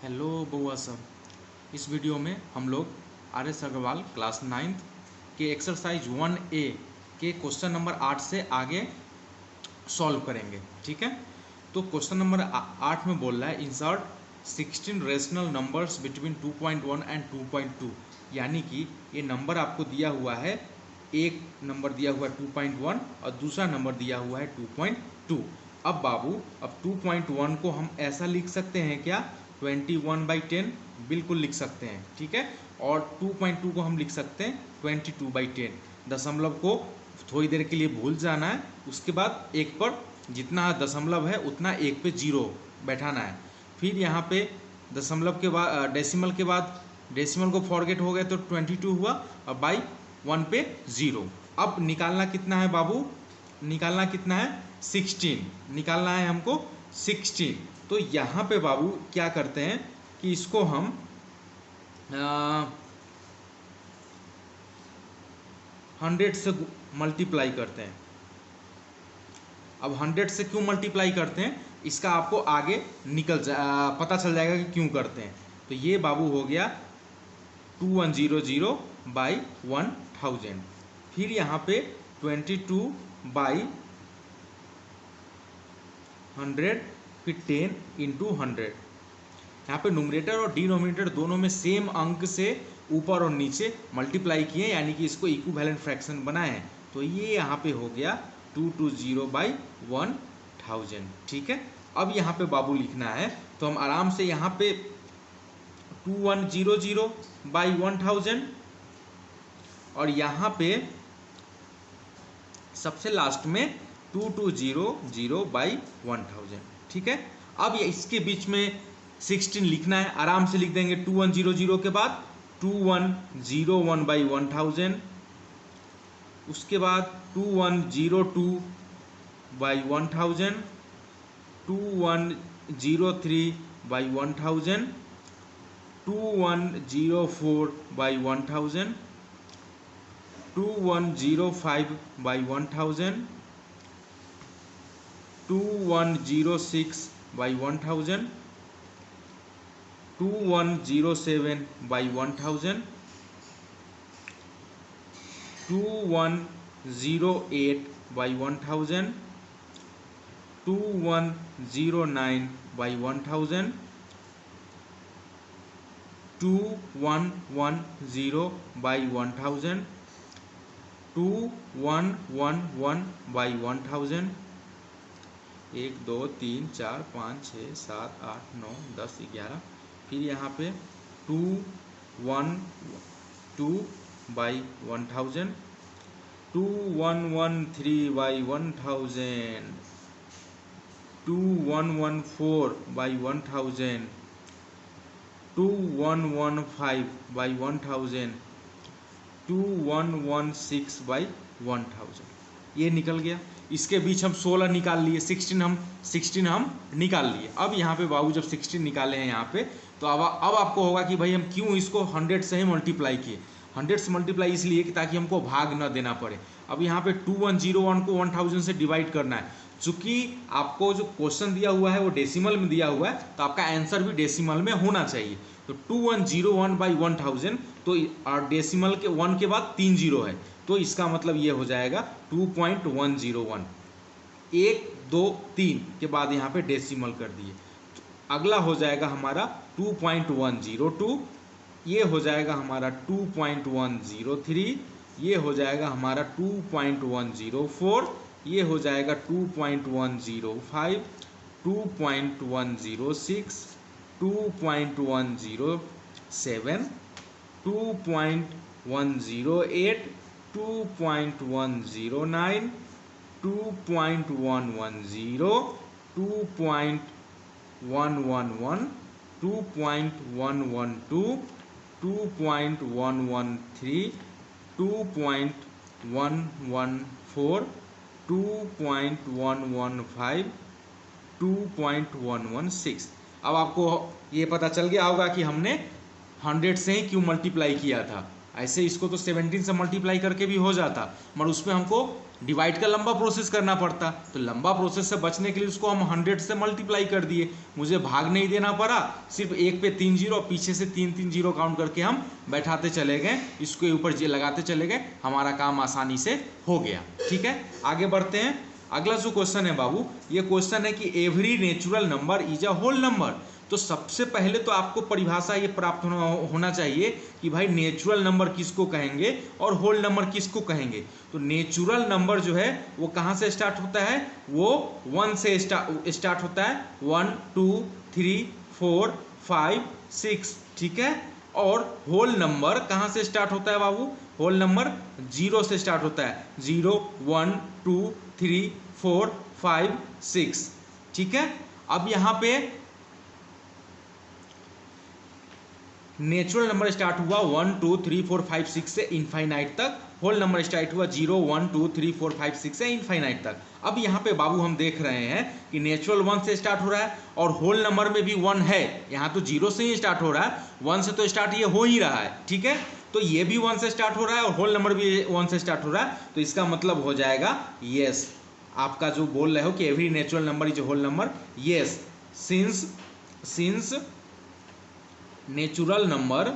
Hello बउआ सब। इस वीडियो में हम लोग R S Agarwal class 9th के एक्सरसाइज 1A के क्वेश्चन नंबर 8 से आगे सॉल्व करेंगे। ठीक है, तो क्वेश्चन नंबर 8 में बोल रहा है insert 16 rational numbers between 2.1 and 2.2। यानी कि ये नंबर आपको दिया हुआ है, एक नंबर दिया हुआ है 2.1 और दूसरा नंबर दिया हुआ है 2.2। अब बाबू, अब 2.1 को हम ऐसा लिख सकते हैं क्या, 21/10 बिल्कुल लिख सकते हैं। ठीक है, और 2.2 को हम लिख सकते हैं 22/10। दशमलव को थोड़ी देर के लिए भूल जाना है, उसके बाद एक पर जितना दशमलव है उतना एक पे जीरो बैठाना है। फिर यहाँ पे दशमलव के बाद डेसिमल को फॉरगेट हो गए तो 22 हुआ और बाई 1 पे जीरो। अब निकालना कितना है बाबू, निकालना कितना है 16, निकालना है हमको 16। तो यहाँ पे बाबू क्या करते हैं कि इसको हम 100 से मल्टीप्लाई करते हैं। अब 100 से क्यों मल्टीप्लाई करते हैं इसका आपको आगे पता चल जाएगा कि क्यों करते हैं। तो ये बाबू हो गया 2100/1000। फिर यहाँ पे 22/100, फिर 10 × 100। यहाँ पे न्यूमरेटर और डिनोमिनेटर दोनों में सेम अंक से ऊपर और नीचे मल्टीप्लाई किए, यानी कि इसको इक्विवेलेंट फ्रैक्शन बनाए हैं। तो ये यहाँ पे हो गया 220/1000। ठीक है, अब यहाँ पे बाबू लिखना है तो हम आराम से यहाँ पे 2100/1000 और यहाँ पे सबसे लास्ट में 2200/1000। ठीक है, अब ये इसके बीच में 16 लिखना है, आराम से लिख देंगे 2100 के बाद 2101/1000, उसके बाद 2102/1000, 2103/1000, 2104/1000, 2105/1000, 2106/1000, 2107/1000, 2108/1000, 2109/1000, 2110/1000, 2111/1000, 1 2 3 4 5 6 7 8 9 10 11। फिर यहाँ पे 2112/1000, 2113/1000, 2114/1000, 2115/1000, 2116/1000। ये निकल गया। इसके बीच हम 16 निकाल लिए, 16 हम निकाल लिए। अब यहाँ पे बाबू जब 16 निकाले हैं यहाँ पे, तो अब आपको होगा कि भाई हम क्यों इसको 100 से ही मल्टीप्लाई किए। 100 से मल्टीप्लाई इसलिए कि ताकि हमको भाग न देना पड़े। अब यहाँ पे 2101 को 1000 से डिवाइड करना है। चूंकि आपको जो क्वेश्चन दिया हुआ है वो डेसिमल में दिया हुआ है, तो आपका आंसर भी डेसिमल में होना चाहिए। तो 2101/1000, तो डेसिमल के 1 के बाद 3 जीरो है, तो इसका मतलब ये हो जाएगा 2.101। 1 2 3 के बाद यहाँ पे डेसिमल कर दिए। तो अगला हो जाएगा हमारा 2.102, ये हो जाएगा हमारा 2.103, ये हो जाएगा हमारा 2.104, ये हो जाएगा 2.105, 2.106, 2.107, 2.108, 2.109, 2.110, 2.111, 2.112, 2.113, 2.114, 2.115, 2.116। अब आपको ये पता चल गया होगा कि हमने 100 से ही क्यों मल्टीप्लाई किया था। ऐसे इसको तो 17 से मल्टीप्लाई करके भी हो जाता, मगर उसमें हमको डिवाइड का लंबा प्रोसेस करना पड़ता, तो लंबा प्रोसेस से बचने के लिए उसको हम 100 से मल्टीप्लाई कर दिए, मुझे भाग नहीं देना पड़ा, सिर्फ एक पे 3 जीरो, पीछे से 3 जीरो काउंट करके हम बैठाते चले गए, इसके ऊपर जे लगाते चले गए, हमारा काम आसानी से हो गया। ठीक है, आगे बढ़ते हैं। अगला जो क्वेश्चन है बाबू, ये क्वेश्चन है कि every natural number is a whole number. तो सबसे पहले तो आपको परिभाषा ये प्राप्त होना चाहिए कि भाई नेचुरल नंबर किसको कहेंगे और होल नंबर किसको कहेंगे। तो नेचुरल नंबर जो है वो कहाँ से स्टार्ट होता है, वो 1 से स्टार्ट होता है, 1 2 3 4 5 6, ठीक है। और होल नंबर कहाँ से स्टार्ट होता है बाबू, होल नंबर 0 से स्टार्ट होता है, 0 1 2 3 4 5 6, ठीक है। अब यहाँ पे नेचुरल नंबर स्टार्ट हुआ 1 2 3 4 5 6 से इनफाइनाइट तक, होल नंबर स्टार्ट हुआ 0 1 2 3 4 5 6 से इनफाइनाइट तक। अब यहाँ पे बाबू हम देख रहे हैं कि नेचुरल 1 से स्टार्ट हो रहा है और होल नंबर में भी 1 है, यहाँ तो 0 से ही स्टार्ट हो रहा है, 1 से तो स्टार्ट ये हो ही रहा है, ठीक है। तो ये भी 1 से स्टार्ट हो रहा है और होल नंबर भी 1 से स्टार्ट हो रहा है, तो इसका मतलब हो जाएगा यस, आपका जो बोल रहे हो कि every natural number is whole number, yes, since natural number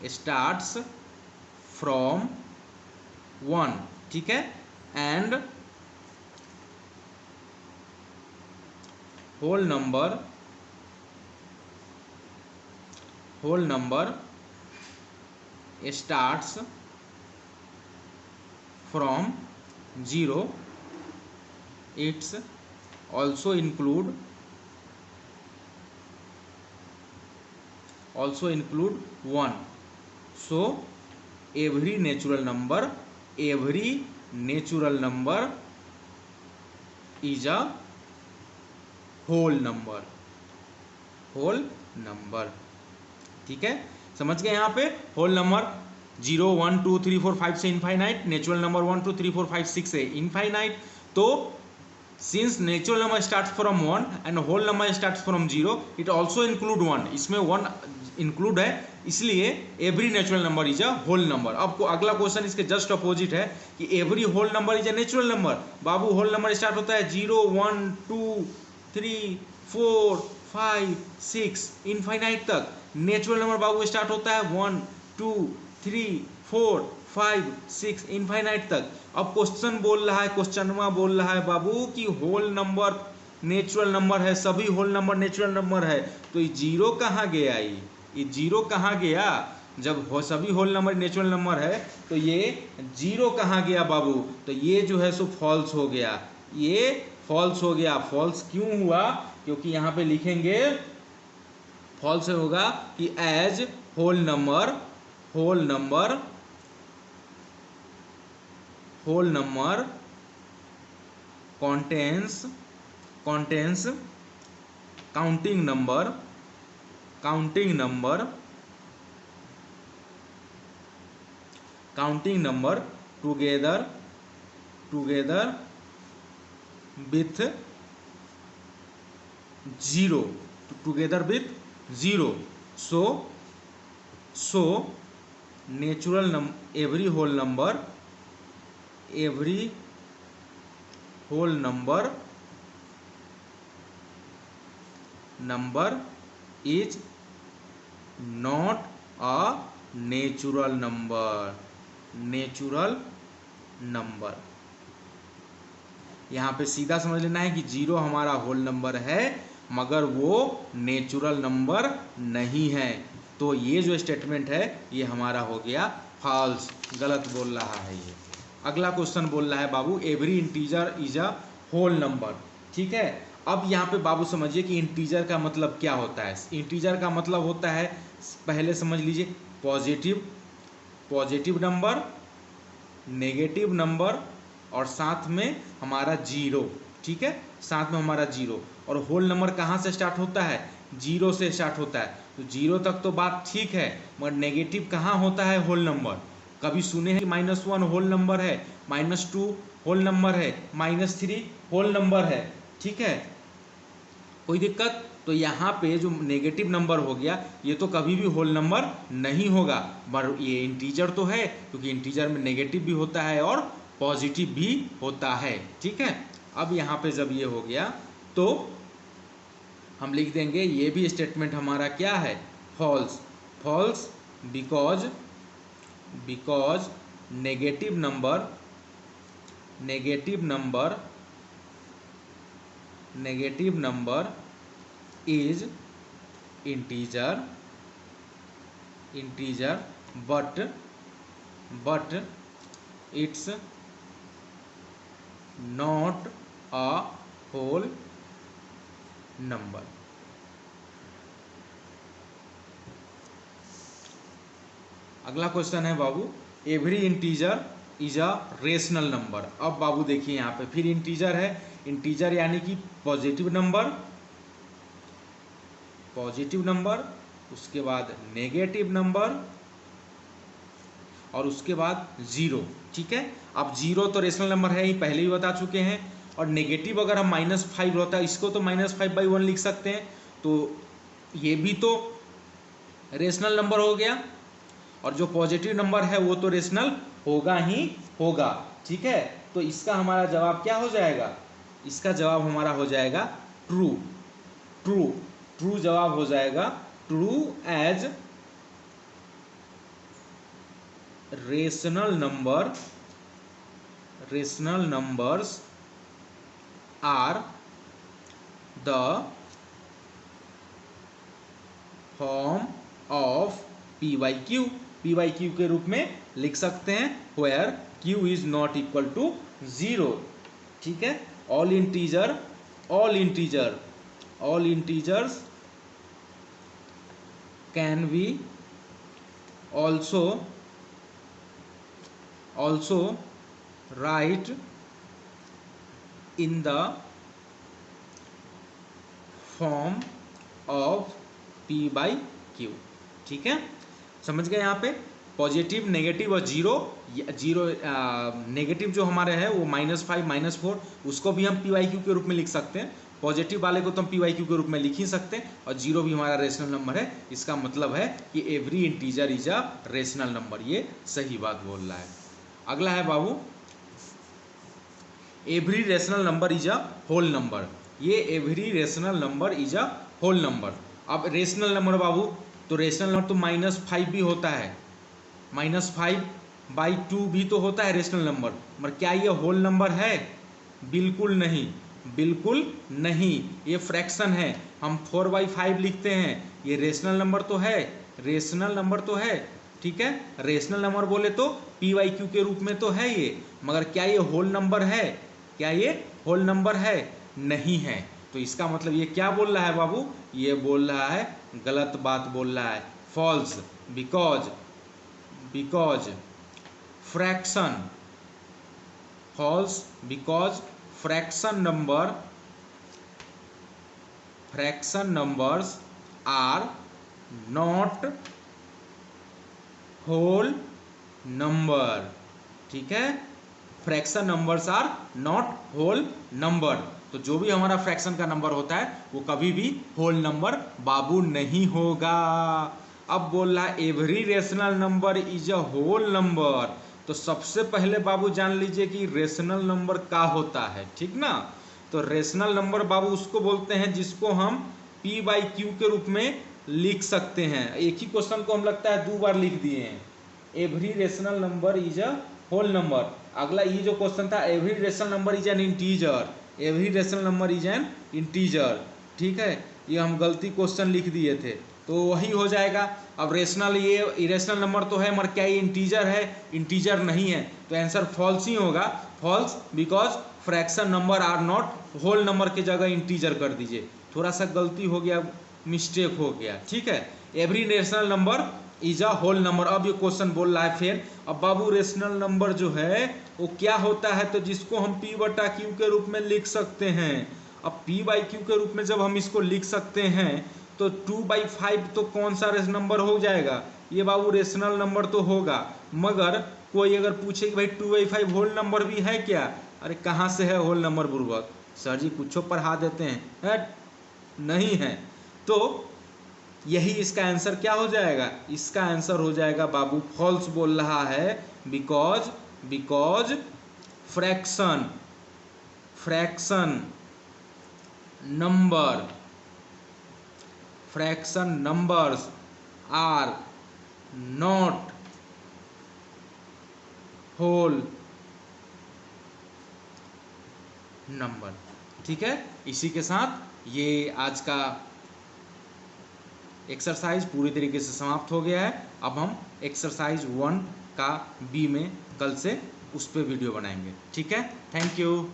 starts from 1, ठीक है, and whole number starts from 0, it's also include 1, so every natural number is a whole number, ठीक है, समझ गए। यहाँ पे होल नंबर 0 1 2 3 4 5 से इनफाइनाइट, नेचुरल नंबर 1 2 3 4 5 6 से इनफाइनाइट। तो since natural number start from 1 and whole number start from 0, it also include 1, इसमें 1 इंक्लूड है, इसलिए every natural number is a whole number. अब अगला क्वेश्चन इसके जस्ट अपोजिट है कि every whole number is a natural number. बाबू whole number start होता है 0 1 2 3 4 5 6 इनफाइनाइट तक, नेचुरल नंबर बाबू स्टार्ट होता है 1 2 3 4 5 6 इनफाइनाइट तक। अब क्वेश्चन बोल रहा है, क्वेश्चनमा बोल रहा है बाबू कि होल नंबर नेचुरल नंबर है, सभी होल नंबर नेचुरल नंबर है, तो ये जीरो कहाँ गया, ये जीरो कहाँ गया, जब सभी होल नंबर नेचुरल नंबर है तो ये जीरो कहाँ गया बाबू, तो ये जो है सो फॉल्स हो गया, ये फॉल्स हो गया। फॉल्स क्यों हुआ, क्योंकि यहाँ पे लिखेंगे फॉल्स होगा कि as whole number contains counting number together with 0, so every whole number is not a natural number। यहाँ पे सीधा समझ लेना है कि 0 हमारा होल नंबर है मगर वो नेचुरल नंबर नहीं है। तो ये जो स्टेटमेंट है ये हमारा हो गया फॉल्स, गलत बोल रहा है ये। अगला क्वेश्चन बोल रहा है बाबू every integer is a whole number, ठीक है। अब यहाँ पे बाबू समझिए कि इंटीजर का मतलब क्या होता है। इंटीजर का मतलब होता है, पहले समझ लीजिए, पॉजिटिव नंबर, नेगेटिव नंबर और साथ में हमारा जीरो, ठीक है, साथ में हमारा जीरो। और होल नंबर कहाँ से स्टार्ट होता है, 0 से स्टार्ट होता है। तो 0 तक तो बात ठीक है, मगर नेगेटिव कहाँ होता है होल नंबर। कभी सुने हैं कि -1 होल नंबर है, -2 होल नंबर है, -3 होल नंबर है, ठीक है, कोई दिक्कत। तो यहाँ पे जो नेगेटिव नंबर हो गया ये तो कभी भी होल नंबर नहीं होगा, पर ये इंटीजर तो है, क्योंकि इंटीजर में नेगेटिव भी होता है और पॉजिटिव भी होता है। ठीक है, अब यहाँ पे जब ये हो गया तो हम लिख देंगे ये भी स्टेटमेंट हमारा क्या है, false. False because negative number is integer but it's not a whole number। अगला क्वेश्चन है बाबू, every integer is a rational number. अब बाबू देखिए यहाँ पे फिर इंटीजर है, इंटीजर यानी कि पॉजिटिव नंबर, उसके बाद नेगेटिव नंबर और उसके बाद जीरो। ठीक है, अब जीरो तो रेशनल नंबर है ही, पहले ही बता चुके हैं, और नेगेटिव अगर हम -5 होता है इसको तो -5/1 लिख सकते हैं, तो ये भी तो रेशनल नंबर हो गया, और जो पॉजिटिव नंबर है वो तो रेशनल होगा ही होगा। ठीक है, तो इसका हमारा जवाब क्या हो जाएगा, इसका जवाब हमारा हो जाएगा ट्रू जवाब हो जाएगा true, as rational numbers are the form of p/q। p/q के रूप में लिख सकते हैं, where q is not equal to 0। ठीक है, all integers can be also write in the form of p/q। ठीक है, समझ गए यहाँ पे, पॉजिटिव, नेगेटिव और जीरो नेगेटिव जो हमारे है वो -5 -4 उसको भी हम p/q के रूप में लिख सकते हैं, पॉजिटिव वाले को तो हम p/q के रूप में लिख ही सकते हैं, और जीरो भी हमारा रेशनल नंबर है। इसका मतलब है कि every integer is a rational number, ये सही बात बोल रहा है। अगला है बाबू, every rational number is a whole number. ये every rational number is a whole number. अब रेशनल नंबर बाबू, तो रेशनल नंबर तो -5 भी होता है, -5/2 भी तो होता है रेशनल नंबर, मगर क्या ये होल नंबर है, बिल्कुल नहीं, ये फ्रैक्शन है। हम 4/5 लिखते हैं, ये रेशनल नंबर तो है, ठीक है, रेशनल नंबर बोले तो p/q के रूप में तो है ये, मगर क्या ये होल नंबर है, नहीं है। तो इसका मतलब ये क्या बोल रहा है बाबू, ये बोल रहा है गलत बात बोल रहा है, false, because fraction numbers are not whole number. ठीक है, fraction numbers are not whole number, तो जो भी हमारा फ्रैक्शन का नंबर होता है वो कभी भी होल नंबर बाबू नहीं होगा। अब बोल रहा है every rational number is a whole number, तो सबसे पहले बाबू जान लीजिए कि रेशनल नंबर क्या होता है, ठीक ना। तो रेशनल नंबर बाबू उसको बोलते हैं जिसको हम p/q के रूप में लिख सकते हैं। एक ही क्वेश्चन को हम लगता है 2 बार लिख दिए हैं, every rational number is a whole number. अगला ये जो क्वेश्चन था every rational number is an integer, ठीक है, ये हम गलती क्वेश्चन लिख दिए थे, तो वही हो जाएगा। अब रेशनल, ये इरेशनल नंबर तो है, मगर क्या ये इंटीजर है, इंटीजर नहीं है, तो आंसर फॉल्स ही होगा, false, because fraction number are not whole number के जगह इंटीजर कर दीजिए, थोड़ा सा गलती हो गया, मिस्टेक हो गया, ठीक है। Every rational number is a whole number. अब ये क्वेश्चन बोल रहा है फिर, अब बाबू रेशनल नंबर जो है वो क्या होता है, तो जिसको हम p/q के रूप में लिख सकते हैं। अब p/q के रूप में जब हम इसको लिख सकते हैं तो 2/5 तो कौन सा रेशनल नंबर हो जाएगा, ये बाबू रेशनल नंबर तो होगा, मगर कोई अगर पूछे कि भाई 2/5 होल नंबर भी है क्या, अरे कहाँ से है होल नंबर बुर्बक, सर जी कुछ पढ़ा देते हैं, नहीं है। तो यही इसका आंसर क्या हो जाएगा, इसका आंसर हो जाएगा बाबू फॉल्स बोल रहा है, because fraction numbers are not whole number. ठीक है, इसी के साथ ये आज का एक्सरसाइज पूरी तरीके से समाप्त हो गया है। अब हम एक्सरसाइज 1 का बी में कल से उस पर वीडियो बनाएंगे। ठीक है, थैंक यू।